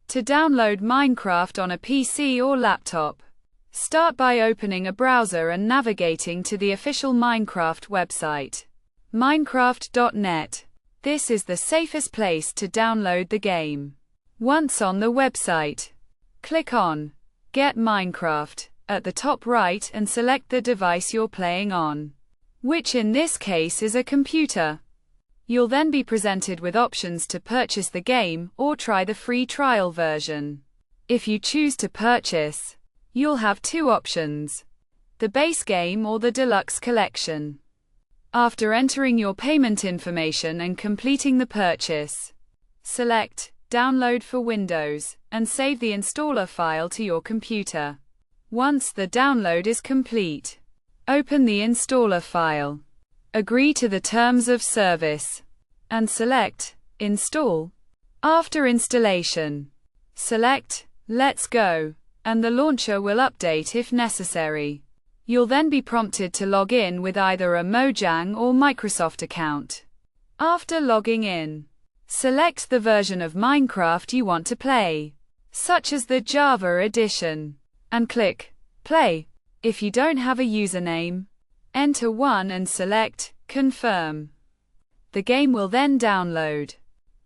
To download Minecraft on a PC or laptop, start by opening a browser and navigating to the official Minecraft website, Minecraft.net. This is the safest place to download the game. Once on the website, click on Get Minecraft at the top right and select the device you're playing on, which in this case is a computer. You'll then be presented with options to purchase the game or try the free trial version. If you choose to purchase, you'll have two options: the base game or the deluxe collection. After entering your payment information and completing the purchase, select Download for Windows and save the installer file to your computer. Once the download is complete, open the installer file, agree to the terms of service, and select Install. After installation, select Let's Go, and the launcher will update if necessary. You'll then be prompted to log in with either a Mojang or Microsoft account. After logging in, select the version of Minecraft you want to play, such as the Java edition, and click Play. If you don't have a username, enter one and select Confirm. The game will then download,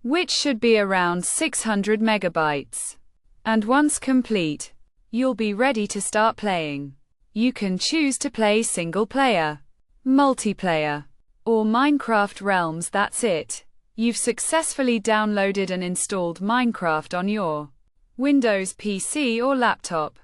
which should be around 600 megabytes. And once complete, you'll be ready to start playing. You can choose to play single player, multiplayer, or Minecraft Realms. That's it. You've successfully downloaded and installed Minecraft on your Windows PC or laptop.